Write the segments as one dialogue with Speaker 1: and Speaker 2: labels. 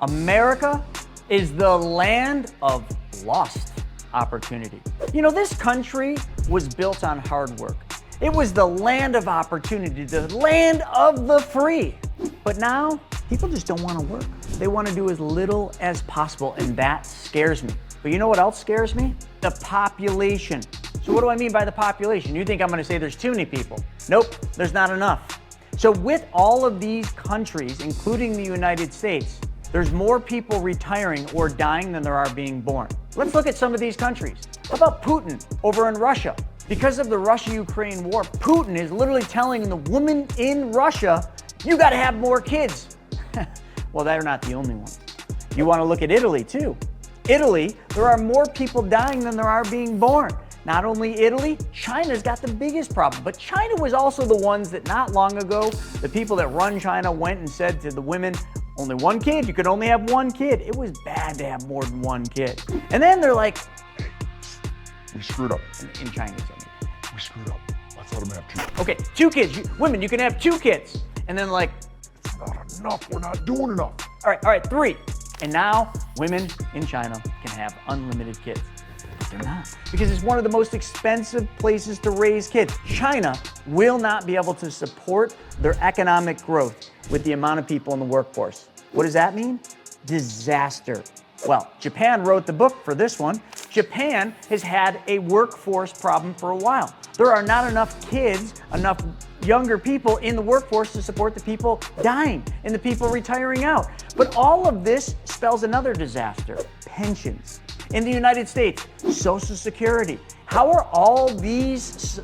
Speaker 1: America is the land of lost opportunity. You know, this country was built on hard work. It was the land of opportunity, the land of the free. But now, people just don't want to work. They want to do as little as possible, and that scares me. But you know what else scares me? The population. So what do I mean by the population? You think I'm going to say there's too many people. Nope, there's not enough. So with all of these countries, including the United States, there's more people retiring or dying than there are being born. Let's look at some of these countries. How about Putin over in Russia? Because of the Russia-Ukraine war, Putin is literally telling the woman in Russia, you got to have more kids. Well, they're not the only ones. You want to look at Italy too. Italy, there are more people dying than there are being born. Not only Italy, China's got the biggest problem. But China was also the ones that not long ago, the people that run China went and said to the women, only one kid, you could only have one kid. It was bad to have more than one kid. And then they're like, hey,
Speaker 2: we screwed up.
Speaker 1: In Chinese, I mean.
Speaker 2: We screwed up. Let's let them have two.
Speaker 1: Okay, 2 kids. Women, you can have 2 kids. And then like,
Speaker 2: it's not enough. We're not doing enough.
Speaker 1: All right, 3. And now women in China can have unlimited kids. But they're not, because it's one of the most expensive places to raise kids. China will not be able to support their economic growth with the amount of people in the workforce. What does that mean? Disaster. Well, Japan wrote the book for this one. Japan has had a workforce problem for a while. There are not enough kids, enough younger people in the workforce to support the people dying and the people retiring out. But all of this spells another disaster: pensions. In the United States, Social Security. How are all these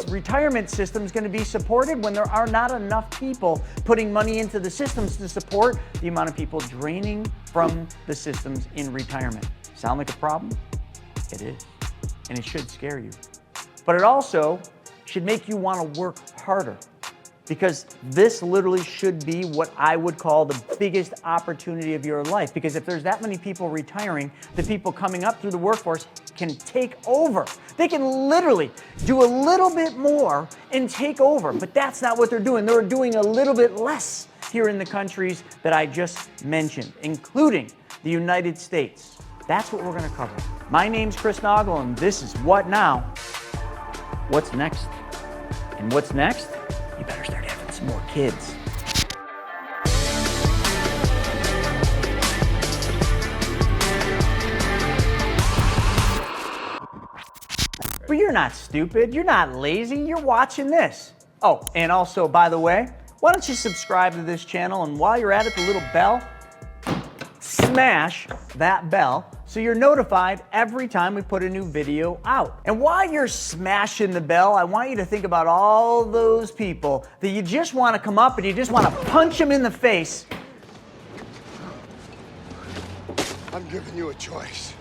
Speaker 1: retirement systems going to be supported when there are not enough people putting money into the systems to support the amount of people draining from the systems in retirement? Sound like a problem? It is, and it should scare you. But it also should make you want to work harder, because this literally should be what I would call the biggest opportunity of your life. Because if there's that many people retiring, the people coming up through the workforce can take over. They can literally do a little bit more and take over, but that's not what they're doing. They're doing a little bit less here in the countries that I just mentioned, including the United States. That's what we're going to cover. My name's Chris Naugle, and this is What Now? What's next? And what's next? You better start having some more kids. But you're not stupid, you're not lazy, you're watching this. Oh, and also, by the way, why don't you subscribe to this channel, and while you're at it, the little bell, smash that bell so you're notified every time we put a new video out. And while you're smashing the bell, I want you to think about all those people that you just want to come up and you just want to punch them in the face.
Speaker 2: I'm giving you a choice.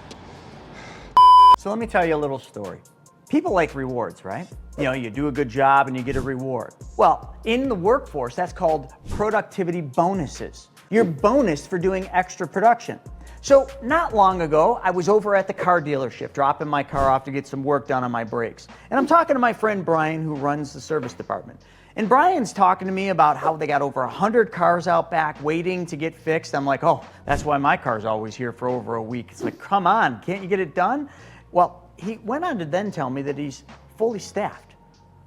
Speaker 1: So let me tell you a little story. People like rewards, right? You know, you do a good job and you get a reward. Well, in the workforce, that's called productivity bonuses. You're bonused for doing extra production. So not long ago, I was over at the car dealership, dropping my car off to get some work done on my brakes. And I'm talking to my friend Brian, who runs the service department. And Brian's talking to me about how they got over 100 cars out back waiting to get fixed. I'm like, oh, that's why my car's always here for over a week. It's like, come on, can't you get it done? Well, he went on to then tell me that he's fully staffed.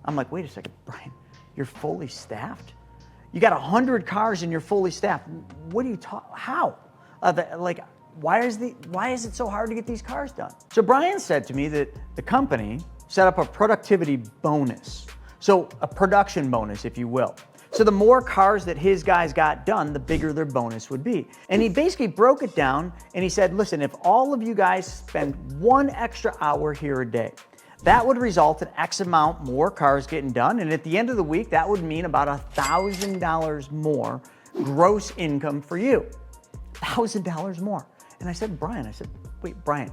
Speaker 1: I'm like, wait a second, Brian, you're fully staffed? You got 100 cars and you're fully staffed. What are you talking? How? Why is it so hard to get these cars done? So Brian said to me that the company set up a productivity bonus. So a production bonus, if you will. So the more cars that his guys got done, the bigger their bonus would be. And he basically broke it down and he said, listen, if all of you guys spend 1 extra hour here a day, that would result in X amount more cars getting done. And at the end of the week, that would mean about $1,000 more gross income for you. $1,000 more. And I said, wait, Brian,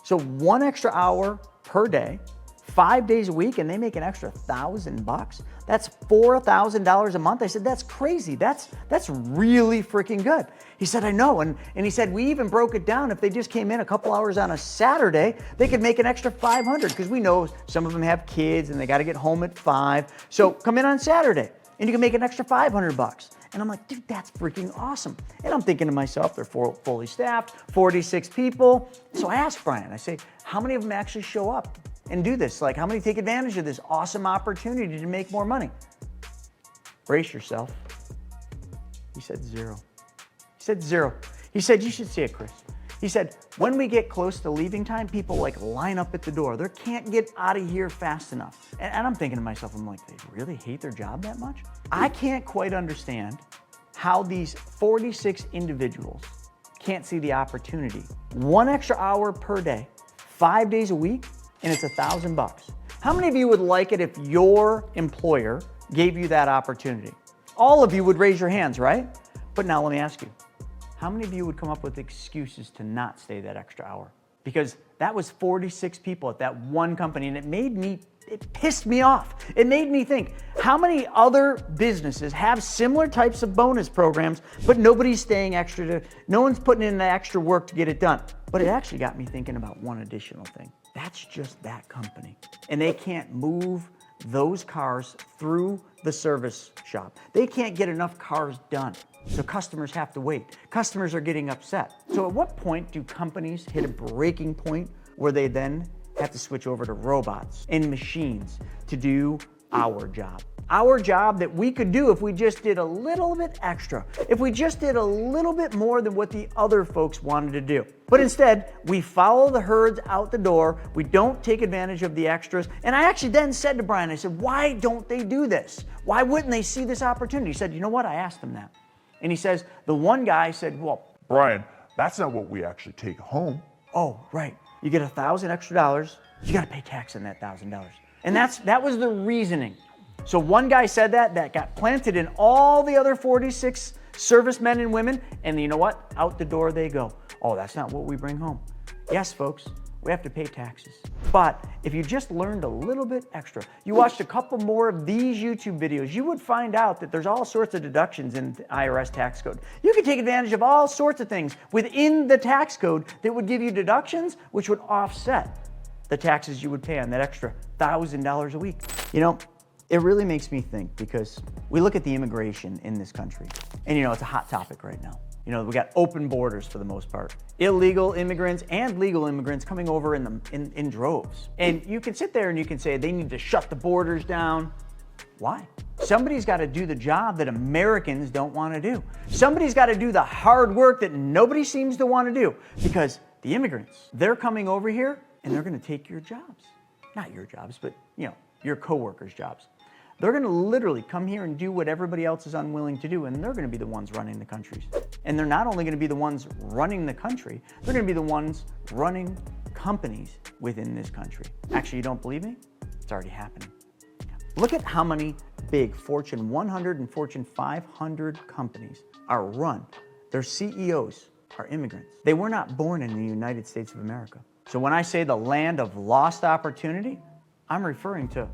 Speaker 1: so 1 extra hour per day, 5 days a week, and they make an extra $1,000? That's $4,000 a month. I said, that's crazy. That's really freaking good. He said, I know. And he said, we even broke it down. If they just came in a couple hours on a Saturday, they could make an extra $500, because we know some of them have kids and they got to get home at 5. So come in on Saturday and you can make an extra $500. And I'm like, dude, that's freaking awesome. And I'm thinking to myself, they're fully staffed, 46 people. So I asked Brian, I say, how many of them actually show up and do this? Like, how many take advantage of this awesome opportunity to make more money? Brace yourself. He said 0. He said 0. He said, you should see it, Chris. He said, when we get close to leaving time, people like line up at the door. They can't get out of here fast enough. And I'm thinking to myself, I'm like, they really hate their job that much? I can't quite understand how these 46 individuals can't see the opportunity. 1 extra hour per day, 5 days a week, and it's $1,000. How many of you would like it if your employer gave you that opportunity? All of you would raise your hands, right? But now let me ask you, how many of you would come up with excuses to not stay that extra hour? Because that was 46 people at that one company, and it pissed me off. It made me think, how many other businesses have similar types of bonus programs, but nobody's staying extra no one's putting in the extra work to get it done? But it actually got me thinking about one additional thing. That's just that company. And they can't move those cars through the service shop. They can't get enough cars done. So customers have to wait. Customers are getting upset. So at what point do companies hit a breaking point where they then have to switch over to robots and machines to do our job? Our job that we could do if we just did a little bit extra, if we just did a little bit more than what the other folks wanted to do. But instead, we follow the herds out the door, we don't take advantage of the extras. And I actually then said to Brian, I said, why don't they do this? Why wouldn't they see this opportunity? He said, you know what, I asked him that. And he says, the one guy said, well,
Speaker 2: Brian, that's not what we actually take home.
Speaker 1: oh, right, you get $1,000 extra, you gotta pay tax on that $1,000. And that was the reasoning. So one guy said that got planted in all the other 46 servicemen and women, and you know what? Out the door they go. Oh, that's not what we bring home. Yes, folks, we have to pay taxes. But if you just learned a little bit extra, you watched a couple more of these YouTube videos, you would find out that there's all sorts of deductions in the IRS tax code. You could take advantage of all sorts of things within the tax code that would give you deductions, which would offset the taxes you would pay on that extra $1,000 a week. You know, it really makes me think, because we look at the immigration in this country, and you know, it's a hot topic right now. You know, we got open borders for the most part. Illegal immigrants and legal immigrants coming over in droves. And you can sit there and you can say they need to shut the borders down. Why? Somebody's got to do the job that Americans don't want to do. Somebody's got to do the hard work that nobody seems to want to do, because the immigrants, they're coming over here and they're going to take your jobs. Not your jobs, but you know, your coworkers' jobs. They're going to literally come here and do what everybody else is unwilling to do, and they're going to be the ones running the countries. And they're not only going to be the ones running the country, they're going to be the ones running companies within this country. Actually, you don't believe me? It's already happening. Look at how many big Fortune 100 and Fortune 500 companies are run. Their CEOs are immigrants. They were not born in the United States of America. So when I say the land of lost opportunity, I'm referring to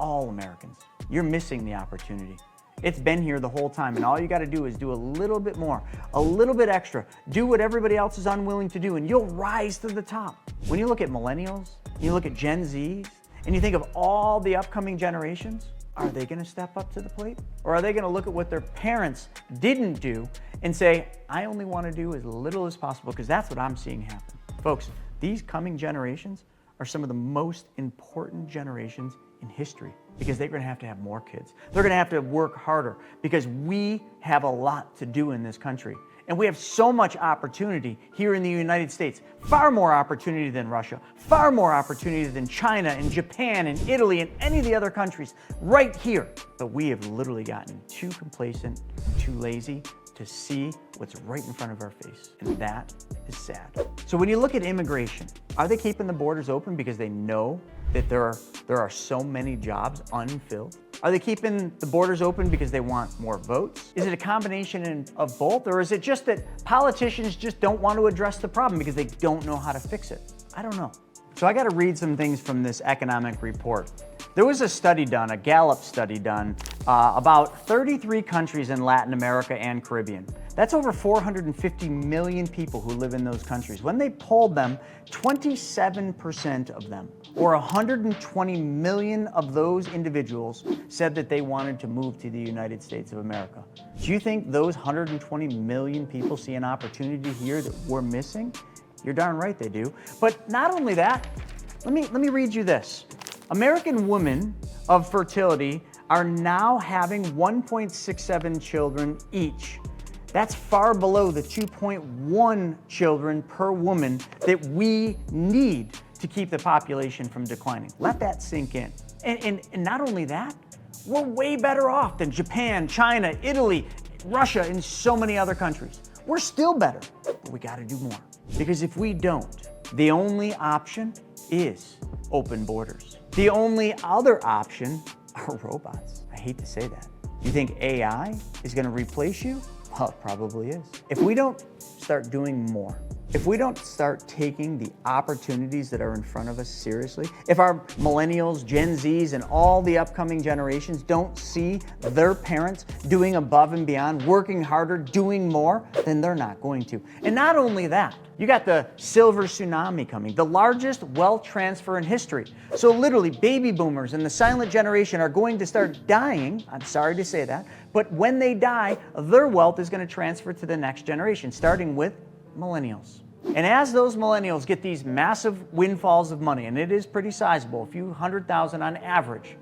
Speaker 1: all Americans. You're missing the opportunity. It's been here the whole time, and all you got to do is do a little bit more, a little bit extra. Do what everybody else is unwilling to do, and you'll rise to the top. When you look at millennials, you look at Gen Zs, and you think of all the upcoming generations, are they going to step up to the plate? Or are they going to look at what their parents didn't do and say, I only want to do as little as possible, because that's what I'm seeing happen. Folks, these coming generations are some of the most important generations in history, because they're going to have more kids. They're going to have to work harder, because we have a lot to do in this country. And we have so much opportunity here in the United States, far more opportunity than Russia, far more opportunity than China and Japan and Italy and any of the other countries right here. But we have literally gotten too complacent, too lazy to see what's right in front of our face. And that is sad. So when you look at immigration, are they keeping the borders open because they know that there are so many jobs unfilled? Are they keeping the borders open because they want more votes? Is it a combination of both? Or is it just that politicians just don't want to address the problem because they don't know how to fix it? I don't know. So I got to read some things from this economic report There was a study done, a Gallup study done, about 33 countries in Latin America and Caribbean. That's over 450 million people who live in those countries. When they polled them, 27% of them, or 120 million of those individuals, said that they wanted to move to the United States of America. Do you think those 120 million people see an opportunity here that we're missing? You're darn right they do. But not only that, let me read you this. American women of fertility are now having 1.67 children each. That's far below the 2.1 children per woman that we need to keep the population from declining. Let that sink in. And not only that, we're way better off than Japan, China, Italy, Russia, and so many other countries. We're still better, but we gotta do more. Because if we don't, the only option is open borders. The only other option are robots. I hate to say that. You think AI is gonna replace you? Well, it probably is. If we don't start doing more, if we don't start taking the opportunities that are in front of us seriously, if our millennials, Gen Zs, and all the upcoming generations don't see their parents doing above and beyond, working harder, doing more, then they're not going to. And not only that, you got the silver tsunami coming, the largest wealth transfer in history. So literally, baby boomers and the silent generation are going to start dying. I'm sorry to say that, but when they die, their wealth is going to transfer to the next generation, starting with millennials. And as those millennials get these massive windfalls of money, and it is pretty sizable, a few $100,000 on average,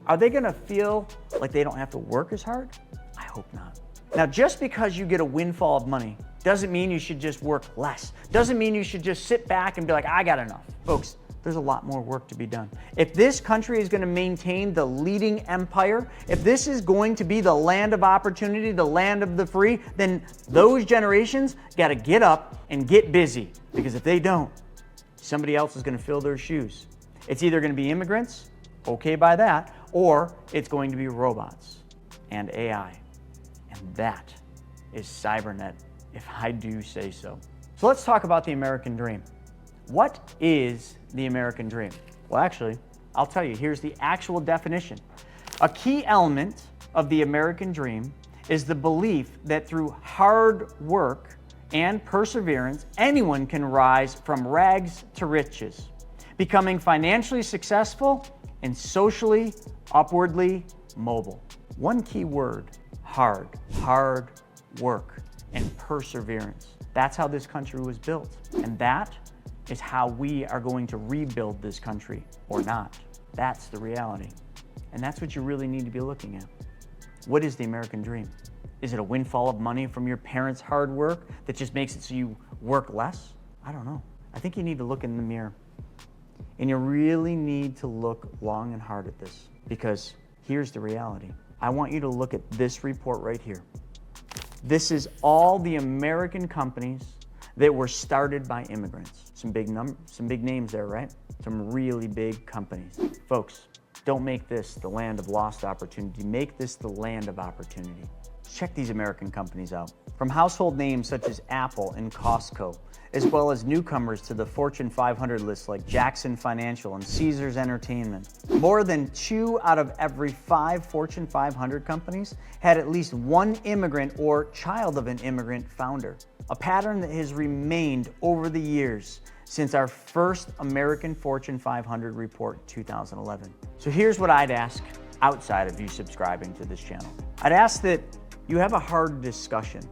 Speaker 1: are they gonna feel like they don't have to work as hard? I hope not. Now, just because you get a windfall of money doesn't mean you should just work less. Doesn't mean you should just sit back and be like, I got enough. Folks, there's a lot more work to be done. If this country is going to maintain the leading empire, if this is going to be the land of opportunity, the land of the free, then those generations got to get up and get busy. Because if they don't, somebody else is going to fill their shoes. It's either going to be immigrants, okay by that, or it's going to be robots and AI. And that is cybernet, if I do say so. So let's talk about the American dream. What is the American dream? Well, actually, I'll tell you, here's the actual definition. A key element of the American dream is the belief that through hard work and perseverance, anyone can rise from rags to riches, becoming financially successful and socially, upwardly mobile. One key word, hard work and perseverance. That's how this country was built. And that is how we are going to rebuild this country, or not. That's the reality. And that's what you really need to be looking at. What is the American dream? Is it a windfall of money from your parents' hard work that just makes it so you work less? I don't know. I think you need to look in the mirror. And you really need to look long and hard at this, because here's the reality. I want you to look at this report right here. This is all the American companies that were started by immigrants. Some big names there, right? Some really big companies. Folks, don't make this the land of lost opportunity. Make this the land of opportunity. Check these American companies out. From household names such as Apple and Costco, as well as newcomers to the Fortune 500 list like Jackson Financial and Caesars Entertainment. More than 2 out of every 5 Fortune 500 companies had at least one immigrant or child of an immigrant founder, a pattern that has remained over the years since our first American Fortune 500 report, 2011. So here's what I'd ask outside of you subscribing to this channel. I'd ask that you have a hard discussion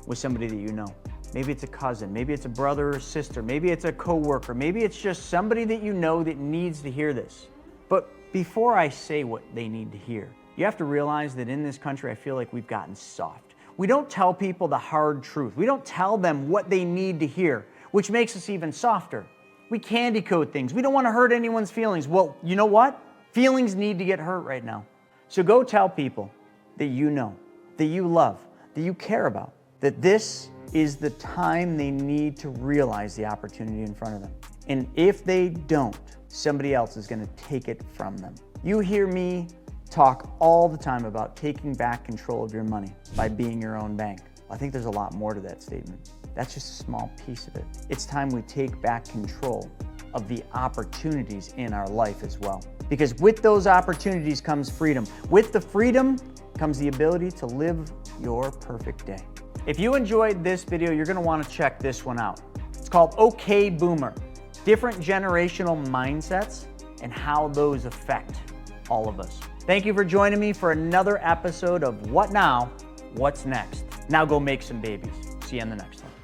Speaker 1: with somebody that you know. Maybe it's a cousin, maybe it's a brother or sister, maybe it's a coworker, maybe it's just somebody that you know that needs to hear this. But before I say what they need to hear, you have to realize that in this country, I feel like we've gotten soft. We don't tell people the hard truth. We don't tell them what they need to hear, which makes us even softer. We candy coat things. We don't want to hurt anyone's feelings. Well, you know what? Feelings need to get hurt right now. So go tell people that you know, that you love, that you care about, that this is the time they need to realize the opportunity in front of them. And if they don't, somebody else is going to take it from them. You hear me talk all the time about taking back control of your money by being your own bank. I think there's a lot more to that statement. That's just a small piece of it. It's time we take back control of the opportunities in our life as well. Because with those opportunities comes freedom. With the freedom comes the ability to live your perfect day. If you enjoyed this video, you're gonna wanna check this one out. It's called OK Boomer, different generational mindsets and how those affect all of us. Thank you for joining me for another episode of What Now, What's Next. Now go make some babies. See you on the next one.